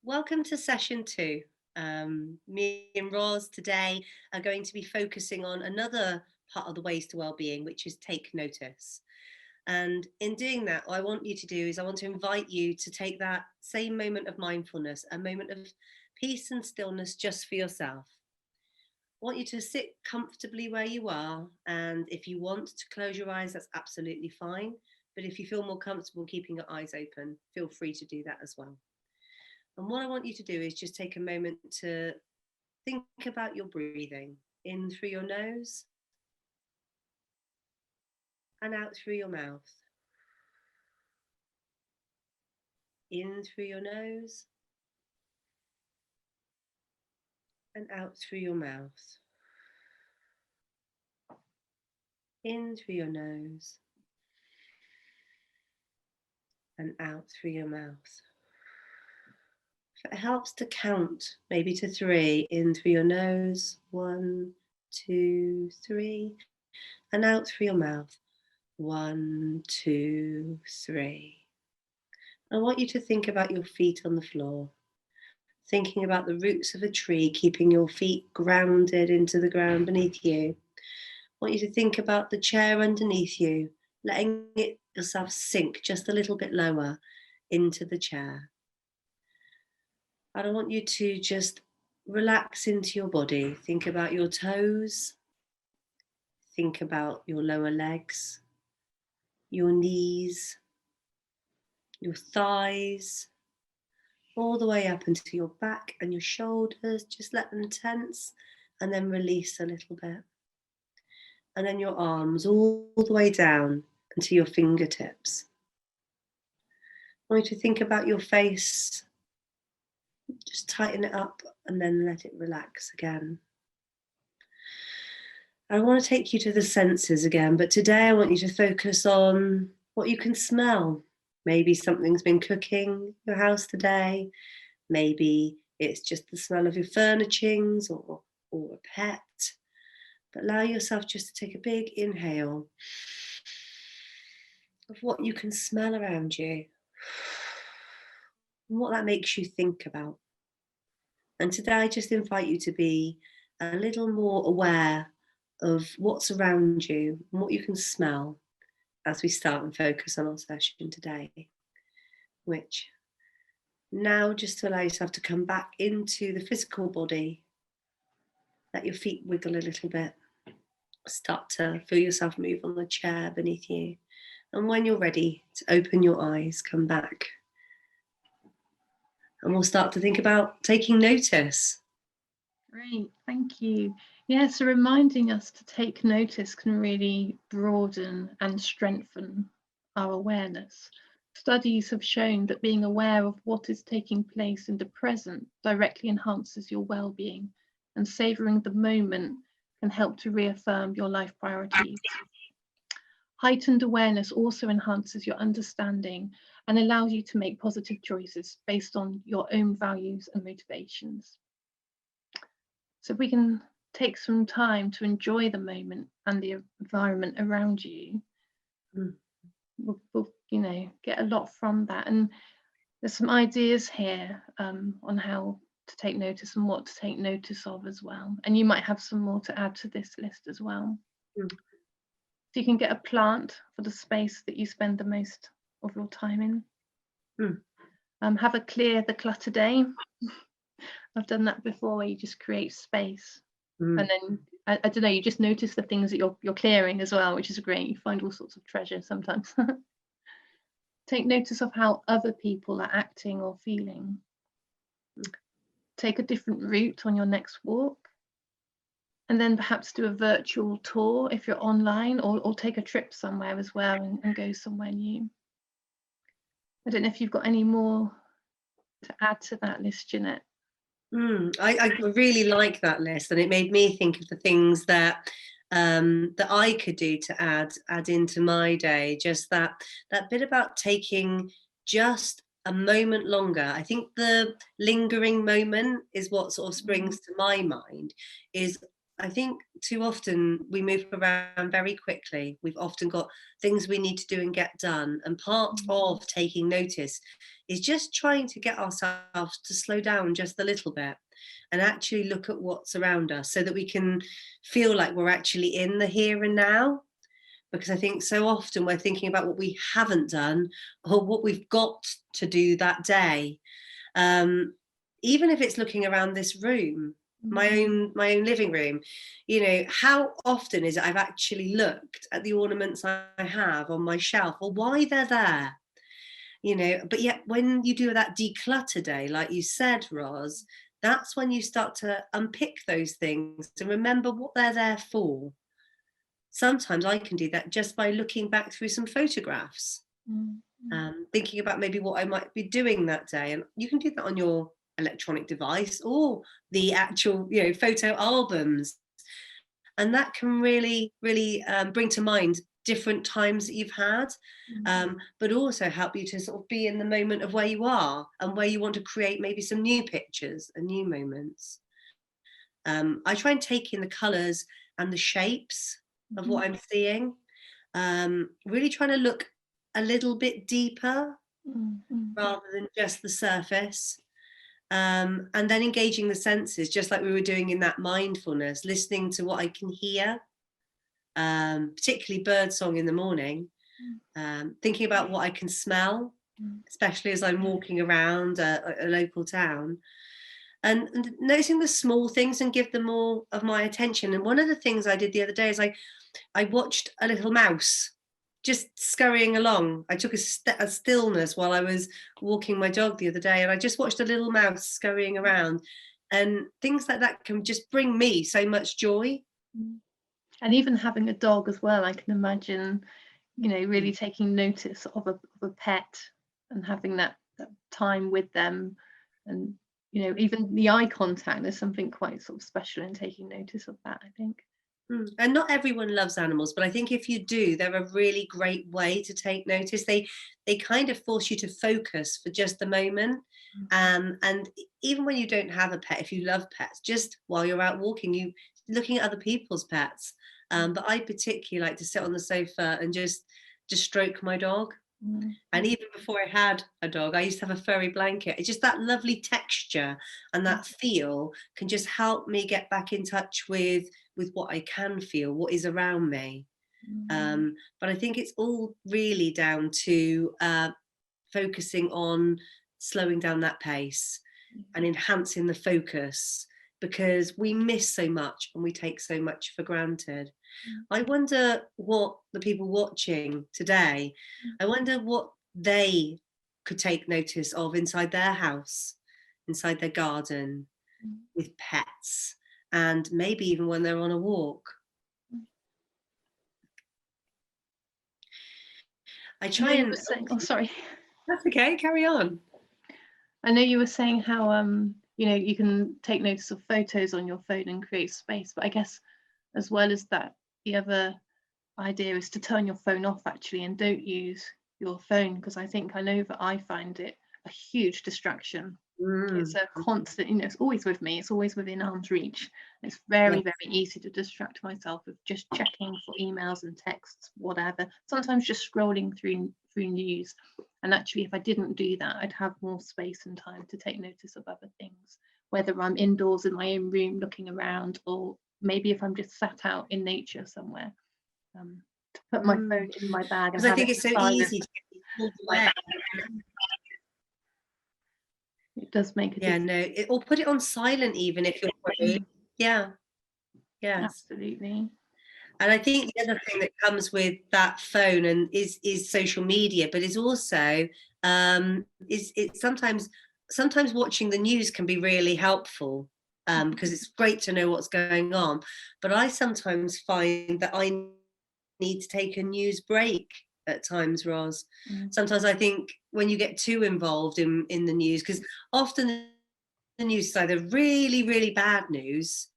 Welcome to session 2. Me and Roz today are going to be focusing on another part of the ways to well-being, which is take notice. And in doing that, what I want you to do is I want to invite you to take that same moment of mindfulness, a moment of peace and stillness just for yourself. I want you to sit comfortably where you are, and if you want to close your eyes, that's absolutely fine. But if you feel more comfortable keeping your eyes open, feel free to do that as well. And what I want you to do is just take a moment to think about your breathing in through your nose and out through your mouth. In through your nose and out through your mouth. In through your nose and out through your mouth. If it helps to count maybe to 3, in through your nose, 1, 2, 3, and out through your mouth, 1, 2, 3. I want you to think about your feet on the floor, thinking about the roots of a tree, keeping your feet grounded into the ground beneath you. I want you to think about the chair underneath you, letting yourself sink just a little bit lower into the chair. And I want you to just relax into your body. Think about your toes. Think about your lower legs, your knees, your thighs, all the way up into your back and your shoulders. Just let them tense and then release a little bit. And then your arms all the way down into your fingertips. I want you to think about your face. Just tighten it up and then let it relax again. I want to take you to the senses again, but today I want you to focus on what you can smell. Maybe something's been cooking in your house today. Maybe it's just the smell of your furnishings or a pet. But allow yourself just to take a big inhale of what you can smell around you and what that makes you think about. And today I just invite you to be a little more aware of what's around you and what you can smell as we start and focus on our session today, which now just to allow yourself to come back into the physical body. Let your feet wiggle a little bit. Start to feel yourself move on the chair beneath you. And when you're ready to open your eyes, come back. And we'll start to think about taking notice. Great, thank you. Yeah, so reminding us to take notice can really broaden and strengthen our awareness. Studies have shown that being aware of what is taking place in the present directly enhances your well-being, and savouring the moment can help to reaffirm your life priorities. Heightened awareness also enhances your understanding and allows you to make positive choices based on your own values and motivations. So if we can take some time to enjoy the moment and the environment around you, we'll get a lot from that. And there's some ideas here on how to take notice and what to take notice of as well. And you might have some more to add to this list as well. So you can get a plant for the space that you spend the most of your time in. Have a clear the clutter day. I've done that before, where you just create space, and then I don't know, you just notice the things that you're clearing as well, which is great. You find all sorts of treasure sometimes. Take notice of how other people are acting or feeling. Take a different route on your next walk, and then perhaps do a virtual tour if you're online, or take a trip somewhere as well and go somewhere new. I don't know if you've got any more to add to that list, Jeanette. I really like that list, and it made me think of the things that I could do to add into my day. Just that bit about taking just a moment longer. I think the lingering moment is what sort of springs to my mind. Is I think too often we move around very quickly. We've often got things we need to do and get done. And part of taking notice is just trying to get ourselves to slow down just a little bit and actually look at what's around us so that we can feel like we're actually in the here and now. Because I think so often we're thinking about what we haven't done or what we've got to do that day. Um, Even if it's looking around this room, my own living room, how often is it I've actually looked at the ornaments I have on my shelf or why they're there, but yet when you do that declutter day, like you said, Roz, that's when you start to unpick those things and remember what they're there for. Sometimes I can do that just by looking back through some photographs, thinking about maybe what I might be doing that day. And you can do that on your electronic device or the actual, photo albums. And that can really, really bring to mind different times that you've had, but also help you to sort of be in the moment of where you are and where you want to create maybe some new pictures and new moments. I try and take in the colours and the shapes of what I'm seeing, really trying to look a little bit deeper rather than just the surface. And then engaging the senses, just like we were doing in that mindfulness, listening to what I can hear, particularly birdsong in the morning, thinking about what I can smell, especially as I'm walking around a local town, and noticing the small things and give them more of my attention. And one of the things I did the other day is I watched a little mouse just scurrying along. I took a stillness while I was walking my dog the other day, and I just watched a little mouse scurrying around. And things like that can just bring me so much joy. And even having a dog as well, I can imagine, really taking notice of a pet and having that time with them, and even the eye contact. There's something quite sort of special in taking notice of that, I think. And not everyone loves animals, but I think if you do, they're a really great way to take notice. They kind of force you to focus for just a moment. And even when you don't have a pet, if you love pets, just while you're out walking, you looking at other people's pets. But I particularly like to sit on the sofa and just stroke my dog. And even before I had a dog, I used to have a furry blanket. It's just that lovely texture and that feel can just help me get back in touch with what I can feel, what is around me. But I think it's all really down to focusing on slowing down that pace and enhancing the focus, because we miss so much and we take so much for granted. I wonder what the people watching today, I wonder what they could take notice of inside their house, inside their garden, with pets, and maybe even when they're on a walk. I try and... Oh, sorry. That's okay, carry on. I know you were saying how you can take notice of photos on your phone and create space, but I guess as well as that, the other idea is to turn your phone off actually and don't use your phone, because I know that I find it a huge distraction. It's a constant, it's always with me, it's always within arm's reach. It's very, very easy to distract myself with just checking for emails and texts, whatever, sometimes just scrolling through news. And actually, if I didn't do that, I'd have more space and time to take notice of other things, whether I'm indoors in my own room looking around, or maybe if I'm just sat out in nature somewhere, to put my phone in my bag. Because I think it's so easy to get pulled away. It does make a difference. Or put it on silent even if you're... Yes, absolutely. And I think the other thing that comes with that phone and is social media, but is also is sometimes watching the news can be really helpful, because it's great to know what's going on. But I sometimes find that I need to take a news break at times, Roz. Sometimes I think when you get too involved in the news, because often the news is either really, really bad news,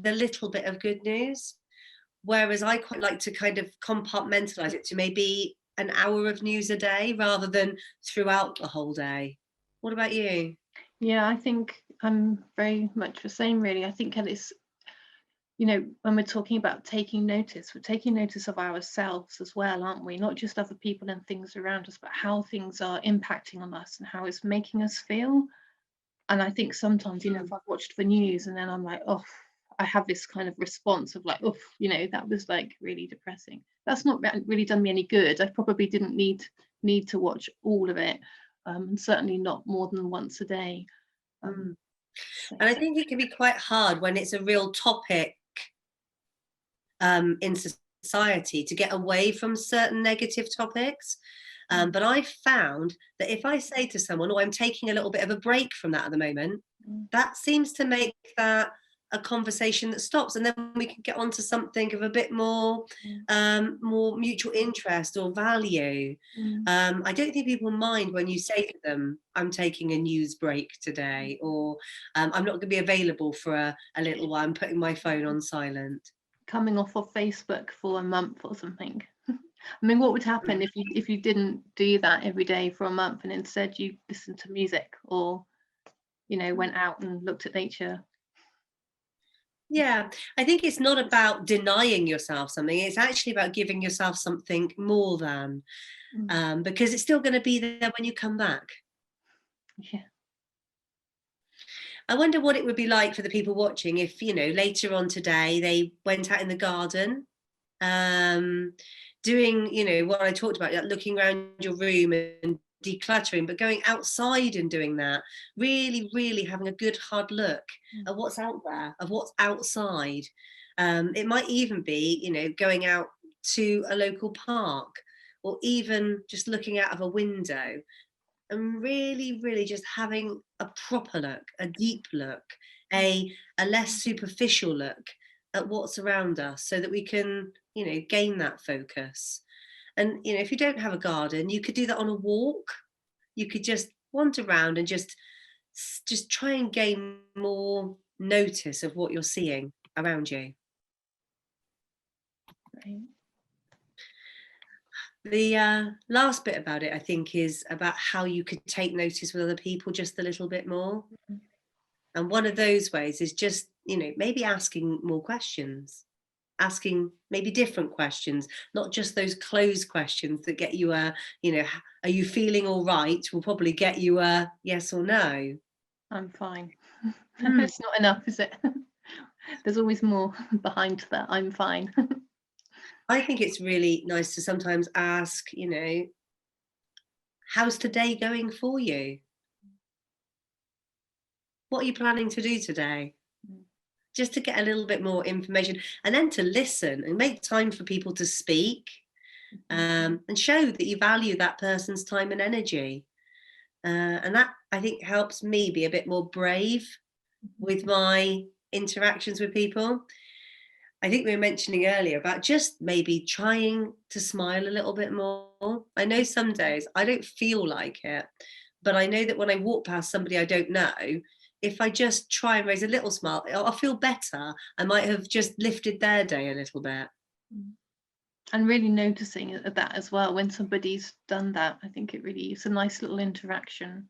a little bit of good news. Whereas I quite like to kind of compartmentalize it to maybe an hour of news a day rather than throughout the whole day. What about you? Yeah, I think I'm very much the same, really. I think you know, when we're talking about taking notice, we're taking notice of ourselves as well, aren't we? Not just other people and things around us, but how things are impacting on us and how it's making us feel. And I think sometimes, you know, if I've watched the news and then I'm like, oh, I have this kind of response of like, oh, you know, that was like really depressing. That's not really done me any good. I probably didn't need to watch all of it, and certainly not more than once a day. Mm. So, And I think it can be quite hard when it's a real topic in society to get away from certain negative topics. But I've found that if I say to someone, oh, I'm taking a little bit of a break from that at the moment, that seems to make that a conversation that stops, and then we can get on to something of a bit more more mutual interest or value. I don't think people mind when you say to them, I'm taking a news break today, or I'm not going to be available for a little while, I'm putting my phone on silent. coming off of Facebook for a month or something. I mean, what would happen if you didn't do that every day for a month and instead you listened to music or, you know, went out and looked at nature? Yeah, I think it's not about denying yourself something. It's actually about giving yourself something more than, because it's still going to be there when you come back. Yeah. I wonder what it would be like for the people watching if, you know, later on today they went out in the garden, um, doing, you know, what I talked about, like looking around your room and decluttering, but going outside and doing that, really, really having a good hard look at what's out there, of what's outside. It might even be, you know, going out to a local park, or even just looking out of a window and really, really just having a proper look, a deep look, a less superficial look at what's around us, so that we can, you know, gain that focus. And you know, if you don't have a garden, you could do that on a walk. You could just wander around and just try and gain more notice of what you're seeing around you. Right. The last bit about it, I think, is about how you could take notice with other people just a little bit more. And one of those ways is just, you know, maybe asking more questions, asking maybe different questions, not just those closed questions that get you a, you know, are you feeling all right? Will probably get you a yes or no. I'm fine. Mm. It's not enough, is it? There's always more behind that. I'm fine. I think it's really nice to sometimes ask, you know, how's today going for you? What are you planning to do today? Just to get a little bit more information, and then to listen and make time for people to speak, and show that you value that person's time and energy. And that, I think, helps me be a bit more brave with my interactions with people. I think we were mentioning earlier about just maybe trying to smile a little bit more. I know some days I don't feel like it, but I know that when I walk past somebody I don't know, if I just try and raise a little smile, I'll feel better. I might have just lifted their day a little bit. And really noticing that as well when somebody's done that. I think it really is a nice little interaction.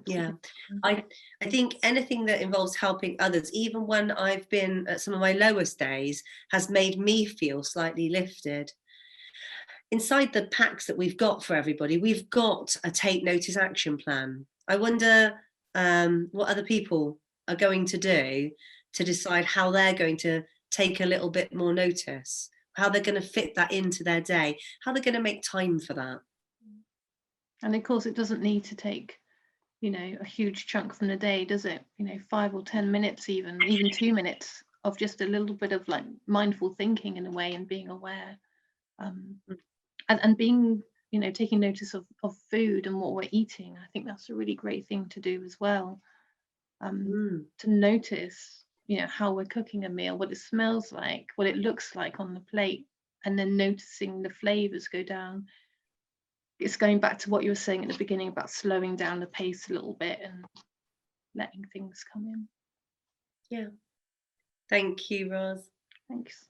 Yeah, Absolutely. I think anything that involves helping others, even when I've been at some of my lowest days, has made me feel slightly lifted. Inside the packs that we've got for everybody, we've got a take notice action plan. I wonder what other people are going to do to decide how they're going to take a little bit more notice, how they're going to fit that into their day, how they're going to make time for that. And of course, it doesn't need to take, you know, a huge chunk from the day, does it? You know, 5 or 10 minutes, even 2 minutes of just a little bit of like mindful thinking in a way, and being aware, and being, you know, taking notice of food and what we're eating. I think that's a really great thing to do as well. To notice, you know, how we're cooking a meal, what it smells like, what it looks like on the plate, and then noticing the flavors go down. It's going back to what you were saying at the beginning about slowing down the pace a little bit and letting things come in. Yeah. Thank you, Roz. Thanks.